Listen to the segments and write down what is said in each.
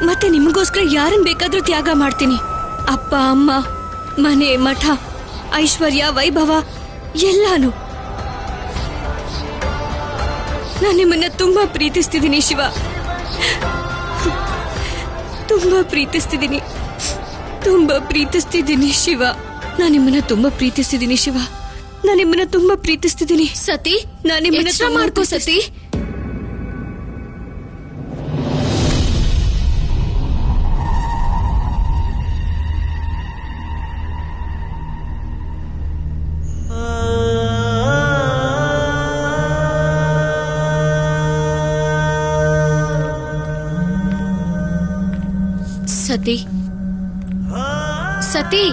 ಮತ್ತೆ ನಿಮಗೋಸ್ಕರ ಯಾರನ್ನ ಬೇಕಾದ್ರೂ ತ್ಯಾಗ ಮಾಡ್ತೀನಿ. ಅಪ್ಪ ಅಮ್ಮ, ಮನೆ, ಮಠ, ಐಶ್ವರ್ಯ, ವೈಭವ ಎಲ್ಲಾನು. ನಾನು ನಿಮ್ಮನ್ನ ತುಂಬಾ ಪ್ರೀತಿಸ್ತಿದ್ದೀನಿ ಶಿವ, ತುಂಬಾ ಪ್ರೀತಿಸ್ತಿದ್ದೀನಿ, ತುಂಬಾ ಪ್ರೀತಿಸ್ತಿದ್ದೀನಿ ಶಿವ. ನಾನು ನಿಮ್ಮನ್ನ ತುಂಬಾ ಪ್ರೀತಿಸ್ತಿದ್ದೀನಿ ಶಿವ, ನಾನು ನಿಮ್ಮನ್ನ ತುಂಬಾ ಪ್ರೀತಿಸ್ತಿದ್ದೀನಿ. ಸತಿ, ನಾನು ನಿಮ್ಮನ್ನ ಮಾಡ್ಕೋ ಸತಿ. ಸತಿ, ಸತಿ,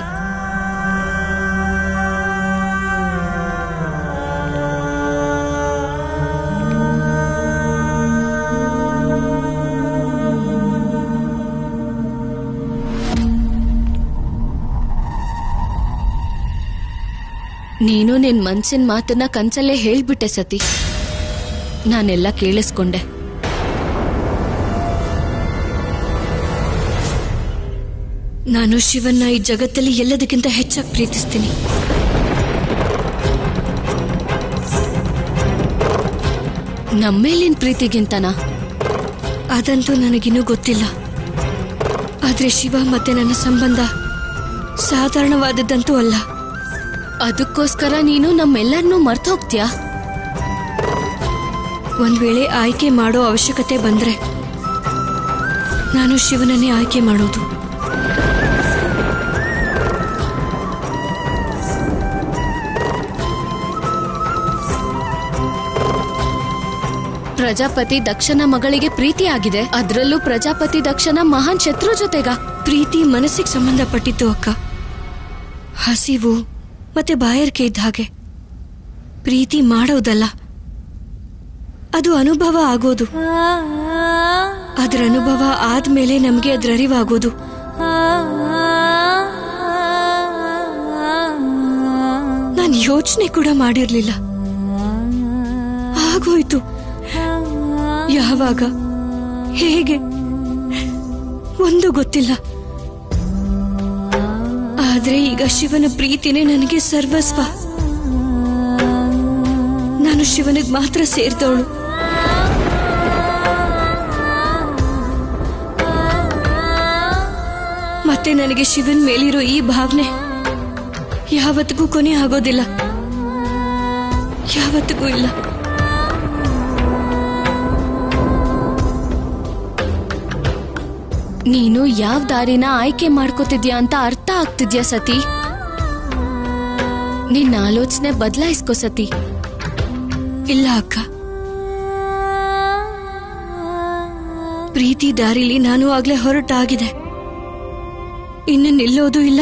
ನೀನು ನಿನ್ ಮನ್ಸಿನ ಮಾತನ್ನ ಕನ್ಸಲ್ಲೇ ಹೇಳ್ಬಿಟ್ಟೆ ಸತಿ. ನಾನೆಲ್ಲ ಕೇಳಿಸ್ಕೊಂಡೆ. ನಾನು ಶಿವನ್ನ ಈ ಜಗತ್ತಲ್ಲಿ ಎಲ್ಲದಕ್ಕಿಂತ ಹೆಚ್ಚಾಗಿ ಪ್ರೀತಿಸ್ತೀನಿ. ನಮ್ಮೇಲಿನ ಪ್ರೀತಿಗಿಂತನಾ? ಅದಂತೂ ನನಗಿನ್ನೂ ಗೊತ್ತಿಲ್ಲ. ಆದ್ರೆ ಶಿವ ಮತ್ತೆ ನನ್ನ ಸಂಬಂಧ ಸಾಧಾರಣವಾದದ್ದಂತೂ ಅಲ್ಲ. ಅದಕ್ಕೋಸ್ಕರ ನೀನು ನಮ್ಮೆಲ್ಲರನ್ನೂ ಮರ್ತು ಹೋಗ್ತೀಯಾ? ಒಂದ್ ವೇಳೆ ಆಯ್ಕೆ ಮಾಡೋ ಅವಶ್ಯಕತೆ ಬಂದ್ರೆ ನಾನು ಶಿವನನ್ನೇ ಆಯ್ಕೆ ಮಾಡೋದು. ಪ್ರಜಾಪತಿ ದಕ್ಷನ ಮಗಳಿಗೆ ಪ್ರೀತಿ ಆಗಿದೆ, ಅದ್ರಲ್ಲೂ ಪ್ರಜಾಪತಿ ದಕ್ಷನ ಮಹಾನ್ ಶತ್ರು ಜೊತೆಗ. ಪ್ರೀತಿ ಮನಸ್ಸಿಗೆ ಸಂಬಂಧಪಟ್ಟಿತ್ತು ಅಕ್ಕ. ಹಸಿವು ಮತ್ತೆ ಬಾಯಾರಿಕೆ ಇದ್ದ ಹಾಗೆ. ಪ್ರೀತಿ ಮಾಡೋದಲ್ಲ, ಅದು ಅನುಭವ ಆಗೋದು. ಅದರ ಅನುಭವ ಆದ್ಮೇಲೆ ನಮ್ಗೆ ಅದ್ರ ಅರಿವಾಗೋದು. ನಾನು ಯೋಚನೆ ಕೂಡ ಮಾಡಿರ್ಲಿಲ್ಲ, ಆಗೋಯ್ತು. ಯಾವಾಗ, ಹೇಗೆ ಒಂದು ಗೊತ್ತಿಲ್ಲ. ಆದ್ರೆ ಈಗ ಶಿವನ ಪ್ರೀತಿನೇ ನನಗೆ ಸರ್ವಸ್ವ. ನಾನು ಶಿವನಿಗೆ ಮಾತ್ರ ಸೇರಿದವಳು. ಮತ್ತೆ ನನಗೆ ಶಿವನ್ ಮೇಲಿರೋ ಈ ಭಾವನೆ ಯಾವತ್ತಿಗೂ ಕೊನೆ ಆಗೋದಿಲ್ಲ, ಯಾವತ್ತಿಗೂ ಇಲ್ಲ. ನೀನು ಯಾವ ದಾರಿನ ಆಯ್ಕೆ ಮಾಡ್ಕೋತಿದ್ಯಾ ಅಂತ ಅರ್ಥ ಆಗ್ತಿದ್ಯಾ ಸತಿ? ನಿನ್ನ ಆಲೋಚನೆ ಬದಲಾಯಿಸ್ಕೋ ಸತಿ. ಇಲ್ಲ ಅಕ್ಕ, ಪ್ರೀತಿ ದಾರಿಲಿ ನಾನು ಆಗ್ಲೇ ಹೊರಟಾಗಿದೆ. ಇನ್ನು ನಿಲ್ಲೋದು ಇಲ್ಲ,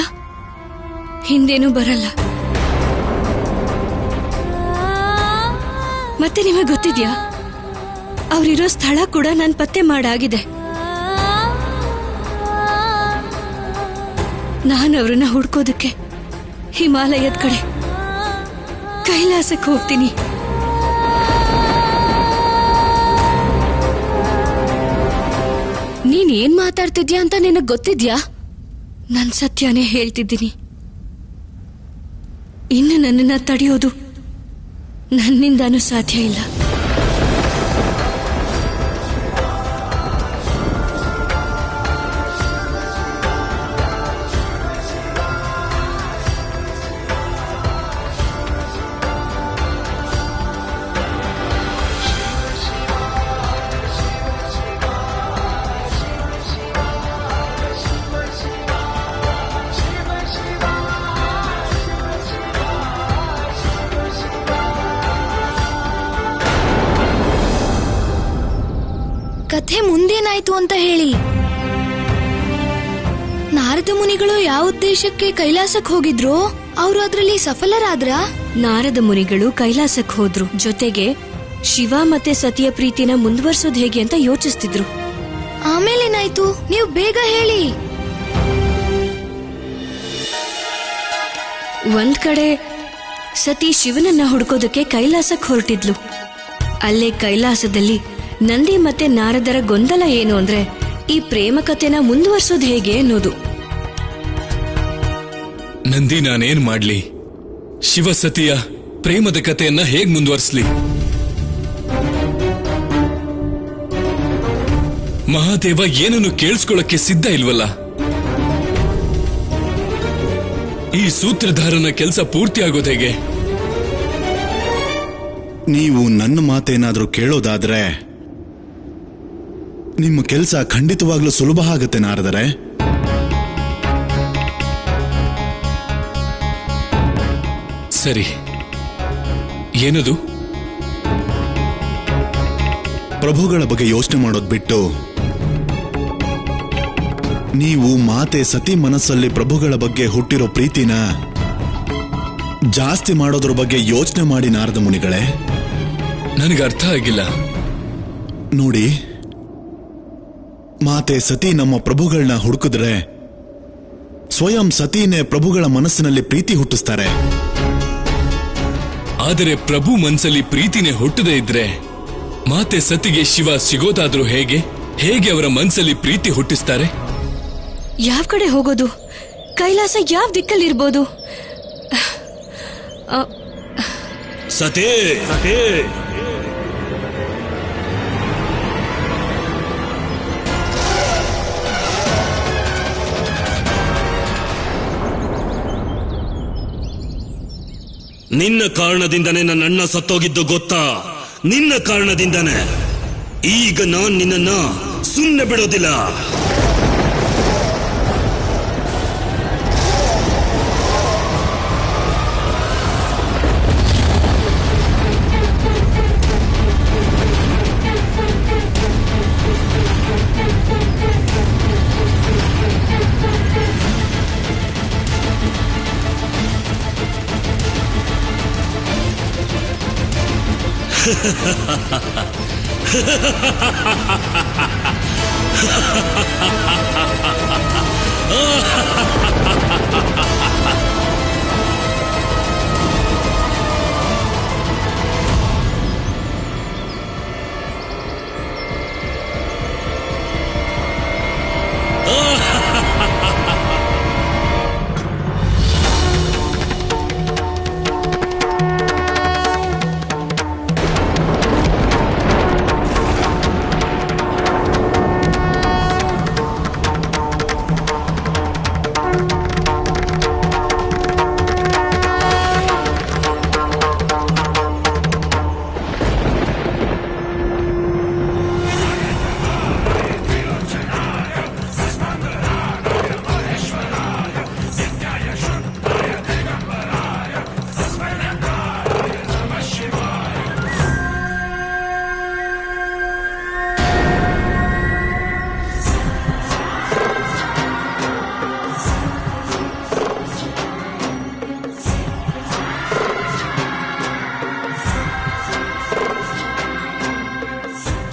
ಹಿಂದೇನೂ ಬರಲ್ಲ. ಮತ್ತೆ ನಿಮಗೆ ಗೊತ್ತಿದ್ಯಾ, ಅವರಿರೋ ಸ್ಥಳ ಕೂಡ ನಾನು ಪತ್ತೆ ಮಾಡಾಗಿದೆ. ನಾನು ಅವ್ರನ್ನ ಹುಡ್ಕೋದಕ್ಕೆ ಹಿಮಾಲಯದ ಕಡೆ ಕೈಲಾಸಕ್ಕೆ ಹೋಗ್ತೀನಿ. ನೀನ್ ಏನ್ ಮಾತಾಡ್ತಿದ್ಯಾ ಅಂತ ನಿನಗ್ ಗೊತ್ತಿದ್ಯಾ? ನಾನ್ ಸತ್ಯನೇ ಹೇಳ್ತಿದ್ದೀನಿ. ಇನ್ನು ನನ್ನನ್ನ ತಡೆಯೋದು ನನ್ನಿಂದಾನೂ ಸಾಧ್ಯ ಇಲ್ಲ. ಕಥೆ ಮುಂದೇನಾಯ್ತು ಅಂತ ಹೇಳಿ. ನಾರದ ಮುನಿಗಳು ಯಾವ ಉದ್ದೇಶಕ್ಕೆ ಕೈಲಾಸಕ್ಕೆ ಹೋಗಿದ್ರು? ಅವರು ಅದ್ರಲ್ಲಿ ಸಫಲರಾದ್ರ? ನಾರದ ಮುನಿಗಳು ಕೈಲಾಸಕ್ಕೆ ಹೋದ್ರು. ಜೊತೆಗೆ ಶಿವ ಮತ್ತೆ ಸತಿಯ ಪ್ರೀತಿನ ಮುಂದುವರ್ಸೋದು ಹೇಗೆ ಅಂತ ಯೋಚಿಸ್ತಿದ್ರು. ಆಮೇಲೇನಾಯ್ತು? ನೀವು ಬೇಗ ಹೇಳಿ. ಒಂದ್ ಕಡೆ ಸತಿ ಶಿವನನ್ನ ಹುಡ್ಕೋದಕ್ಕೆ ಕೈಲಾಸಕ್ಕೆ ಹೊರಟಿದ್ಲು. ಅಲ್ಲೇ ಕೈಲಾಸದಲ್ಲಿ ನಂದಿ ಮತ್ತೆ ನಾರದರ ಗೊಂದಲ ಏನು ಅಂದ್ರೆ, ಈ ಪ್ರೇಮ ಕಥೆನ ಮುಂದುವರ್ಸೋದು ಹೇಗೆ ಅನ್ನೋದು. ನಂದಿ, ನಾನೇನ್ ಮಾಡ್ಲಿ? ಶಿವಸತಿಯ ಪ್ರೇಮದ ಕಥೆಯನ್ನ ಹೇಗ್ ಮುಂದುವರ್ಸ್ಲಿ? ಮಹಾದೇವ ಏನನ್ನು ಕೇಳಿಸ್ಕೊಳ್ಳಕ್ಕೆ ಸಿದ್ಧ ಇಲ್ವಲ್ಲ. ಈ ಸೂತ್ರಧಾರನ ಕೆಲಸ ಪೂರ್ತಿ ಆಗೋದು ಹೇಗೆ? ನೀವು ನನ್ನ ಮಾತೇನಾದ್ರೂ ಕೇಳೋದಾದ್ರೆ ನಿಮ್ಮ ಕೆಲಸ ಖಂಡಿತವಾಗ್ಲೂ ಸುಲಭ ಆಗುತ್ತೆ ನಾರದರೆ. ಸರಿ, ಏನದು? ಪ್ರಭುಗಳ ಬಗ್ಗೆ ಯೋಚನೆ ಮಾಡೋದ್ ಬಿಟ್ಟು ನೀವು ಮಾತೆ ಸತಿ ಮನಸ್ಸಲ್ಲಿ ಪ್ರಭುಗಳ ಬಗ್ಗೆ ಹುಟ್ಟಿರೋ ಪ್ರೀತಿನ ಜಾಸ್ತಿ ಮಾಡೋದ್ರ ಬಗ್ಗೆ ಯೋಚನೆ ಮಾಡಿ ನಾರದ ಮುನಿಗಳೇ. ನನಗೆ ಅರ್ಥ ಆಗಿಲ್ಲ. ನೋಡಿ, ಮಾತೆ ಸತಿ ನಮ್ಮ ಪ್ರಭುಗಳನ್ನ ಹುಡುಕಿದ್ರೆ ಸ್ವಯಂ ಸತಿನೇ ಪ್ರಭುಗಳ ಮನಸ್ಸಿನಲ್ಲಿ ಪ್ರೀತಿ ಹುಟ್ಟಿಸ್ತಾರೆ. ಆದರೆ ಪ್ರಭು ಮನ್ಸಲ್ಲಿ ಪ್ರೀತಿನೇ ಹುಟ್ಟದೇ ಇದ್ರೆ ಮಾತೆ ಸತಿಗೆ ಶಿವ ಸಿಗೋದಾದ್ರೂ ಹೇಗೆ? ಹೇಗೆ ಅವರ ಮನ್ಸಲ್ಲಿ ಪ್ರೀತಿ ಹುಟ್ಟಿಸ್ತಾರೆ? ಯಾವ ಕಡೆ ಹೋಗೋದು? ಕೈಲಾಸ ಯಾವ ದಿಕ್ಕಲ್ಲಿರ್ಬೋದು? ಸತೇ, ನಿನ್ನ ಕಾರಣದಿಂದನೇ ನನ್ನ ಅಣ್ಣ ಸತ್ತೋಗಿದ್ದು ಗೊತ್ತಾ? ನಿನ್ನ ಕಾರಣದಿಂದನೇ. ಈಗ ನಾನ್ ನಿನ್ನನ್ನ ಸುಮ್ಮನೆ ಬಿಡೋದಿಲ್ಲ.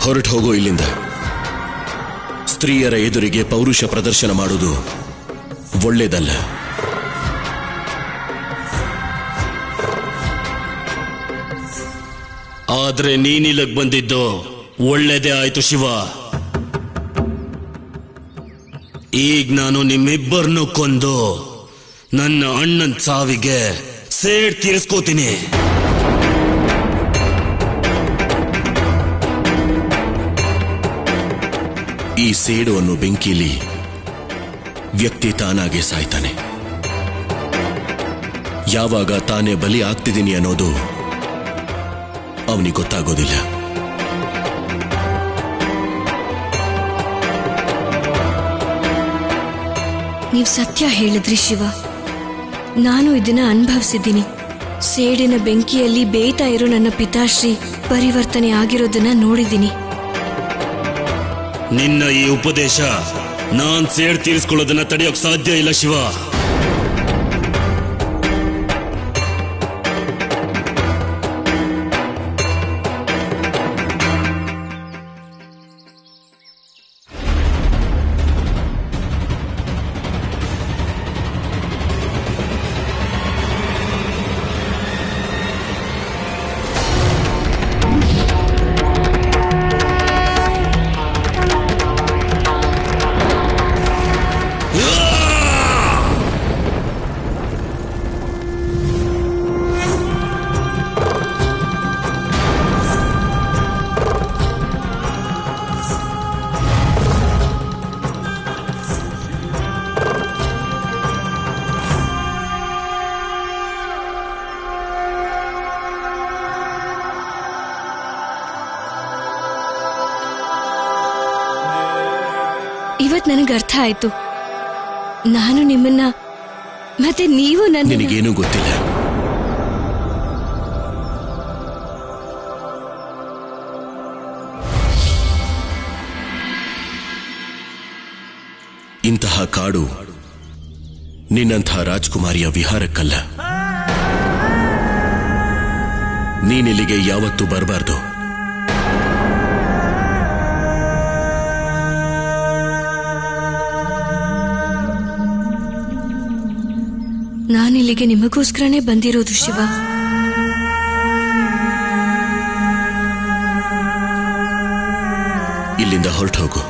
ಹೊರಟು ಹೋಗೋ ಇಲ್ಲಿಂದ. ಸ್ತ್ರೀಯರ ಎದುರಿಗೆ ಪೌರುಷ ಪ್ರದರ್ಶನ ಮಾಡುವುದು ಒಳ್ಳೇದಲ್ಲ. ಆದ್ರೆ ನೀನಿಲ್ಲಕ್ ಬಂದಿದ್ದು ಒಳ್ಳೇದೇ ಆಯ್ತು ಶಿವ. ಈಗ ನಾನು ನಿಮ್ಮಿಬ್ಬರನ್ನು ಕೊಂದು ನನ್ನ ಅಣ್ಣನ ಸಾವಿಗೆ ಸೇಡ್ ತೀರಿಸ್ಕೋತೀನಿ. ಈ ಸೇಡು ಅನ್ನೋ ಬೆಂಕಿಲಿ ವ್ಯಕ್ತಿ ತಾನಾಗೆ ಸಾಯ್ತಾನೆ. ಯಾವಾಗ ತಾನೇ ಬಲಿ ಆಗ್ತಿದ್ದೀನಿ ಅನ್ನೋದು ಅವನಿಗೆ ಗೊತ್ತಾಗೋದಿಲ್ಲ. ನೀವು ಸತ್ಯ ಹೇಳಿದ್ರಿ ಶಿವ. ನಾನು ಇದನ್ನ ಅನುಭವಿಸಿದ್ದೀನಿ. ಸೇಡಿನ ಬೆಂಕಿಯಲ್ಲಿ ಬೇಯ್ತಾ ಇರೋ ನನ್ನ ಪಿತಾಶ್ರೀ ಪರಿವರ್ತನೆ ಆಗಿರೋದನ್ನ ನೋಡಿದ್ದೀನಿ. ನಿನ್ನ ಈ ಉಪದೇಶ ನಾನ್ ಸೇಡ್ ತೀರಿಸ್ಕೊಳ್ಳೋದನ್ನ ತಡೆಯೋಕ್ ಸಾಧ್ಯ ಇಲ್ಲ ಶಿವ. ಇವತ್ ನನಗೆ ಅರ್ಥ ಆಯ್ತು. ನಾನು ನಿಮ್ಮನ್ನ ಮತ್ತೆ ನೀವು ನನ್ನ ನಿನಗೇನೂ ಗೊತ್ತಿಲ್ಲ. ಇಂತಹ ಕಾಡು ನಿನ್ನಂಥ ರಾಜ್ಕುಮಾರಿಯ ವಿಹಾರಕ್ಕಲ್ಲ. ನೀನಿಲ್ಲಿಗೆ ಯಾವತ್ತೂ ಬರಬಾರ್ದು. ನಾನಿಲ್ಲಿಗೆ ನಿಮಗೋಸ್ಕರನೇ ಬಂದಿರೋದು ಶಿವ. ಇಲ್ಲಿಂದ ಹೊರಟು ಹೋಗು.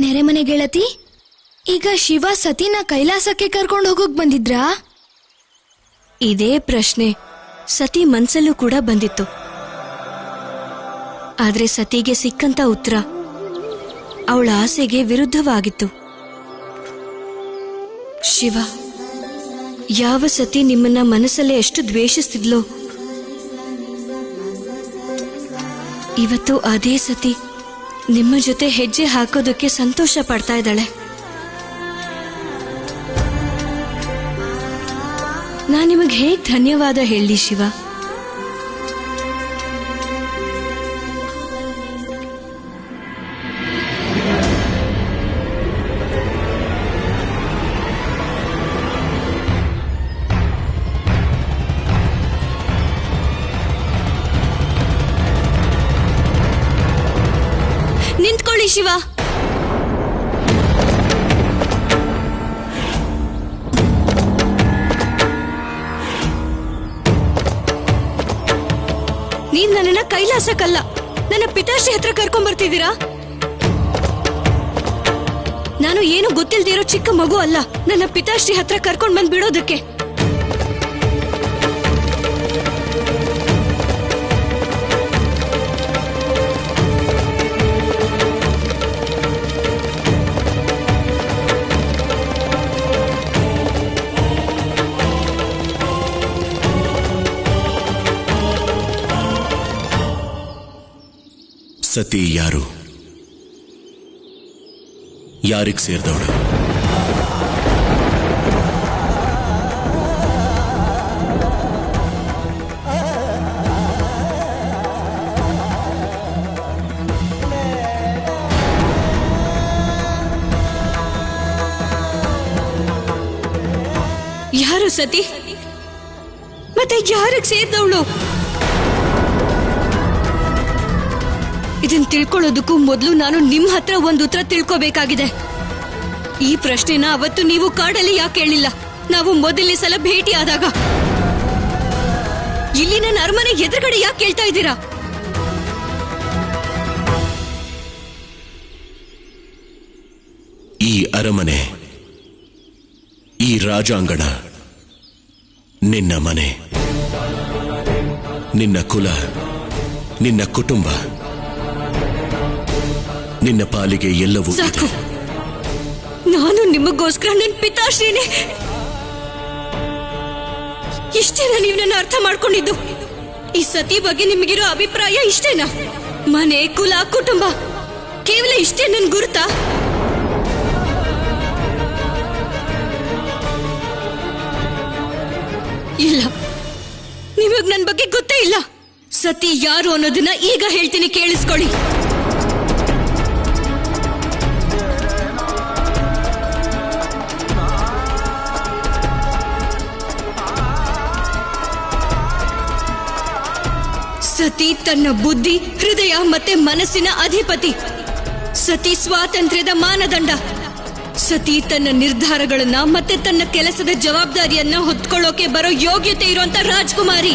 ನೆರೆಮನೆ ಗೆಳತಿ, ಈಗ ಶಿವ ಸತಿನ ಕೈಲಾಸಕ್ಕೆ ಕರ್ಕೊಂಡು ಹೋಗೋಕ್ ಬಂದಿದ್ರಾ? ಇದೇ ಪ್ರಶ್ನೆ ಸತಿ ಮನ್ಸಲ್ಲೂ ಕೂಡ ಬಂದಿತ್ತು. ಆದ್ರೆ ಸತಿಗೆ ಸಿಕ್ಕಂತ ಉತ್ತರ ಅವಳ ಆಸೆಗೆ ವಿರುದ್ಧವಾಗಿತ್ತು. ಶಿವ, ಯಾವ ಸತಿ ನಿಮ್ಮನ್ನ ಮನಸ್ಸಲ್ಲೇ ಎಷ್ಟು ದ್ವೇಷಿಸ್ತಿದ್ಲೋ, ಇವತ್ತು ಅದೇ ಸತಿ ನಿಮ್ಮ ಜೊತೆ ಹೆಜ್ಜೆ ಹಾಕೋದಕ್ಕೆ ಸಂತೋಷ ಪಡ್ತಾ ಇದ್ದಾಳೆ. ನಾನು ನಿಮಗೆ ಹೇಗೆ ಧನ್ಯವಾದ ಹೇಳಿ ಶಿವ? ನಿಂತ್ಕೊಳ್ಳಿ ಶಿವ. ನೀವ್ ನನ್ನನ್ನ ಕೈಲಾಸಕ್ಕಲ್ಲ, ನನ್ನ ಪಿತಾಶ್ರೀ ಹತ್ರ ಕರ್ಕೊಂಡ್ ಬರ್ತಿದ್ದೀರಾ? ನಾನು ಏನು ಗೊತ್ತಿಲ್ದಿರೋ ಚಿಕ್ಕ ಮಗು ಅಲ್ಲ, ನನ್ನ ಪಿತಾಶ್ರೀ ಹತ್ರ ಕರ್ಕೊಂಡ್ ಬಂದ್ ಬಿಡೋದಕ್ಕೆ. ಸತಿ ಯಾರು? ಯಾರಿಗೆ ಸೇರಿದವಳು? ಯಾರು ಸತಿ? ಮತ್ತೆ ಯಾರಿಗೆ ಸೇರಿದವಳು? ಇದನ್ನ ತಿಳ್ಕೊಳ್ಳೋದಕ್ಕೂ ಮೊದಲು ನಾನು ನಿಮ್ ಹತ್ರ ಒಂದು ಉತ್ತರ ತಿಳ್ಕೋಬೇಕಾಗಿದೆ. ಈ ಪ್ರಶ್ನೆನ ಅವತ್ತು ನೀವು ಕಾಡಲ್ಲಿ ಯಾಕೆ ಕೇಳಿಲ್ಲ? ನಾವು ಮೊದಲನೇ ಸಲ ಭೇಟಿ ಆದಾಗ ಇಲ್ಲಿ ನನ್ನ ಅರಮನೆ ಎದುರುಗಡೆ ಯಾಕೆ ಕೇಳ್ತಾ ಇದ್ದೀರಾ? ಈ ಅರಮನೆ, ಈ ರಾಜಾಂಗಣ ನಿನ್ನ ಮನೆ, ನಿನ್ನ ಕುಲ, ನಿನ್ನ ಕುಟುಂಬ, ನಿನ್ನ ಪಾಲಿಗೆ ಎಲ್ಲವೂ ಸಾಕು. ಇದೆ. ನಾನು ನಿಮಗೋಸ್ಕರ ನನ್ನ ಪಿತಾಶ್ರೀನೇ. ಇಷ್ಟೇನಾ ನೀವು ನನ್ನ ಅರ್ಥ ಮಾಡ್ಕೊಂಡಿದ್ದು? ಈ ಸತಿ ಬಗ್ಗೆ ನಿಮಗಿರೋ ಅಭಿಪ್ರಾಯ ಇಷ್ಟೇನಾ? ಮನೆ, ಕುಲ, ಕುಟುಂಬ ಕೇವಲ ಇಷ್ಟೇ ನನ್ ಗುರುತಾ? ಇಲ್ಲ, ನಿಮಗ್ ನನ್ ಬಗ್ಗೆ ಗೊತ್ತೇ ಇಲ್ಲ. ಸತಿ ಯಾರು ಅನ್ನೋದನ್ನ ಈಗ ಹೇಳ್ತೀನಿ, ಕೇಳಿಸ್ಕೊಳ್ಳಿ. ಸತಿ ತನ್ನ ಬುದ್ಧಿ, ಹೃದಯ ಮತ್ತೆ ಮನಸ್ಸಿನ ಅಧಿಪತಿ. ಸತಿ ಸ್ವಾತಂತ್ರ್ಯದ ಮಾನದಂಡ. ಸತಿ ತನ್ನ ನಿರ್ಧಾರಗಳನ್ನ ಮತ್ತೆ ತನ್ನ ಕೆಲಸದ ಜವಾಬ್ದಾರಿಯನ್ನ ಹೊತ್ಕೊಳ್ಳೋಕೆ ಬರೋ ಯೋಗ್ಯತೆ ಇರುವಂತ ರಾಜ್ಕುಮಾರಿ.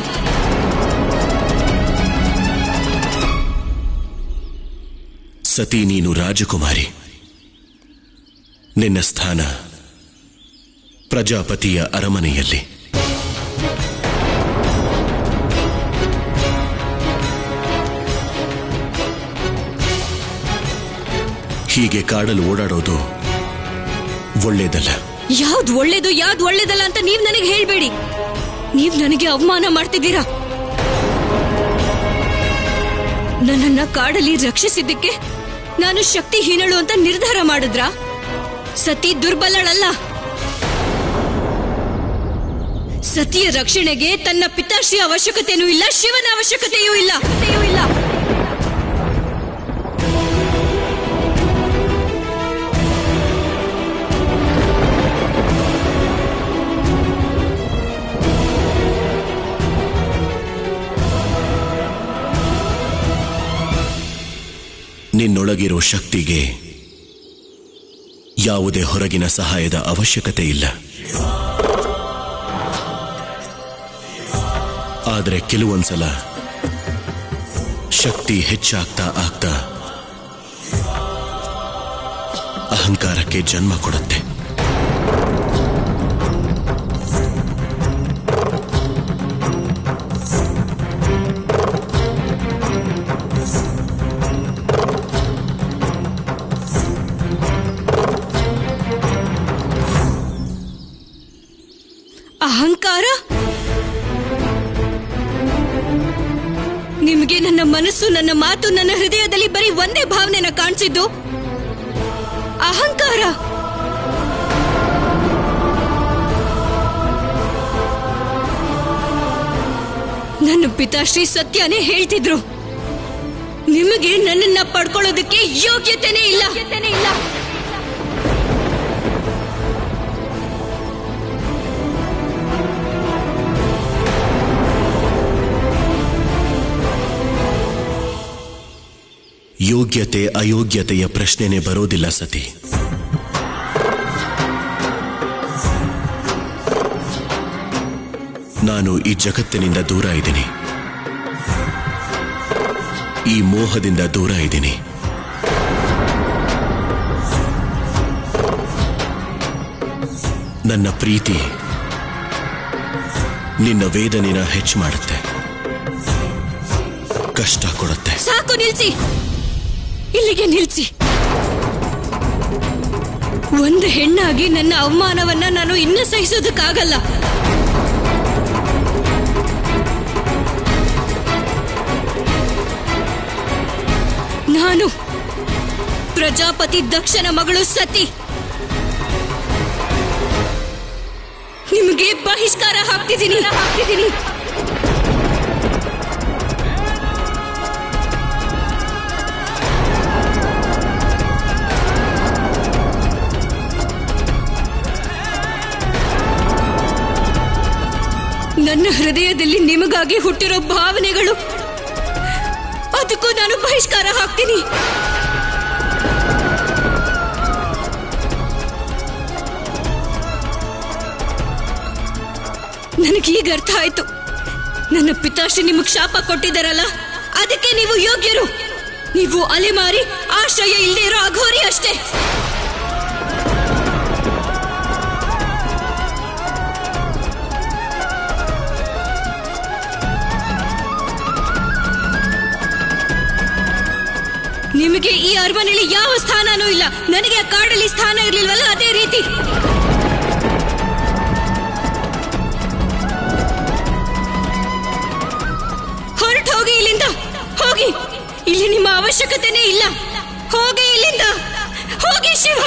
ಸತಿ, ನೀನು ರಾಜಕುಮಾರಿ. ನಿನ್ನ ಸ್ಥಾನ ಪ್ರಜಾಪತಿಯ ಅರಮನೆಯಲ್ಲಿ. ಹೀಗೆ ಕಾಡಲು ಓಡಾಡೋದು ಒಳ್ಳೇದಲ್ಲ. ಯಾವ್ದು ಒಳ್ಳೇದು, ಯಾವ್ದು ಒಳ್ಳೇದಲ್ಲ ಅಂತ ನೀವ್ ನನಗೆ ಹೇಳ್ಬೇಡಿ. ನೀವ್ ನನಗೆ ಅವಮಾನ ಮಾಡ್ತಿದ್ದೀರಾ. ನನ್ನನ್ನ ಕಾಡಲ್ಲಿ ರಕ್ಷಿಸಿದ್ದಕ್ಕೆ ನಾನು ಶಕ್ತಿಹೀನಳು ಅಂತ ನಿರ್ಧಾರ ಮಾಡಿದ್ರ? ಸತಿ ದುರ್ಬಲಳಲ್ಲ. ಸತಿಯ ರಕ್ಷಣೆಗೆ ತನ್ನ ಪಿತಾಶ್ರೀ ಅವಶ್ಯಕತೆಯೂ ಇಲ್ಲ, ಶಿವನ ಅವಶ್ಯಕತೆಯೂ ಇಲ್ಲ. ನಿನ್ನೊಳಗಿರೋ ಶಕ್ತಿಗೆ ಯಾವುದೇ ಹೊರಗಿನ ಸಹಾಯದ ಅವಶ್ಯಕತೆ ಇಲ್ಲ. ಆದರೆ ಕೆಲವೊಂದ್ಸಲ ಶಕ್ತಿ ಹೆಚ್ಚಾಗ್ತಾ ಆಗ್ತಾ ಅಹಂಕಾರಕ್ಕೆ ಜನ್ಮ ಕೊಡುತ್ತೆ. ಅಹಂಕಾರ? ನಿಮಗೆ ನನ್ನ ಮನಸ್ಸು, ನನ್ನ ಮಾತು, ನನ್ನ ಹೃದಯದಲ್ಲಿ ಬರೀ ಒಂದೇ ಭಾವನೆನ ಕಾಣಿಸಿದ್ದು ಅಹಂಕಾರ. ನನ್ನ ಪಿತಾಶ್ರೀ ಸತ್ಯನೇ ಹೇಳ್ತಿದ್ರು, ನಿಮಗೆ ನನ್ನನ್ನ ಪಡ್ಕೊಳ್ಳೋದಕ್ಕೆ ಯೋಗ್ಯತೆನೇ ಇಲ್ಲ. ಯೋಗ್ಯತೆ ಅಯೋಗ್ಯತೆಯ ಪ್ರಶ್ನೆನೇ ಬರೋದಿಲ್ಲ ಸತಿ. ನಾನು ಈ ಜಗತ್ತಿನಿಂದ ದೂರ ಇದ್ದೀನಿ, ಈ ಮೋಹದಿಂದ ದೂರ ಇದ್ದೀನಿ. ನನ್ನ ಪ್ರೀತಿ ನಿನ್ನ ವೇದನೆನ ಹೆಚ್ಚು ಮಾಡುತ್ತೆ, ಕಷ್ಟ ಕೊಡುತ್ತೆ. ಸಾಕು, ನಿಲ್ಸಿ, ಇಲ್ಲಿಗೆ ನಿಲ್ಸಿ. ಒಂದು ಹೆಣ್ಣಾಗಿ ನನ್ನ ಅವಮಾನವನ್ನ ನಾನು ಇನ್ನೂ ಸಹಿಸೋದಕ್ಕಾಗಲ್ಲ. ನಾನು ಪ್ರಜಾಪತಿ ದಕ್ಷನ ಮಗಳು ಸತಿ. ನಿಮಗೆ ಬಹಿಷ್ಕಾರ ಹಾಕ್ತಿದ್ದೀನಿ. ನನ್ನ ಹೃದಯದಲ್ಲಿ ನಿಮಗಾಗಿ ಹುಟ್ಟಿರೋ ಭಾವನೆಗಳು, ಅದಕ್ಕೂ ನಾನು ಬಹಿಷ್ಕಾರ ಹಾಕ್ತೀನಿ. ನನಗೀಗ ಅರ್ಥ ಆಯ್ತು, ನನ್ನ ಪಿತಾಶ್ರೀ ನಿಮಗ್ ಶಾಪ ಕೊಟ್ಟಿದ್ದಾರಲ್ಲ, ಅದಕ್ಕೆ ನೀವು ಯೋಗ್ಯರು. ನೀವು ಅಲೆಮಾರಿ, ಆಶ್ರಯ ಇಲ್ಲದೆ ಇರೋ ಅಘೋರಿ ಅಷ್ಟೇ. ನಿಮಗೆ ಈ ಅರಮನೆಯಲ್ಲಿ ಯಾವ ಸ್ಥಾನನೂ ಇಲ್ಲ. ನನಗೆ ಆ ಕಾಡಲ್ಲಿ ಸ್ಥಾನ ಇರ್ಲಿಲ್ವಲ್ಲ, ಅದೇ ರೀತಿ ಹೊರಟು ಹೋಗಿ ಇಲ್ಲಿಂದ. ಹೋಗಿ, ಇಲ್ಲಿ ನಿಮ್ಮ ಅವಶ್ಯಕತೆನೇ ಇಲ್ಲ. ಹೋಗಿ ಇಲ್ಲಿಂದ, ಹೋಗಿ ಶಿವ.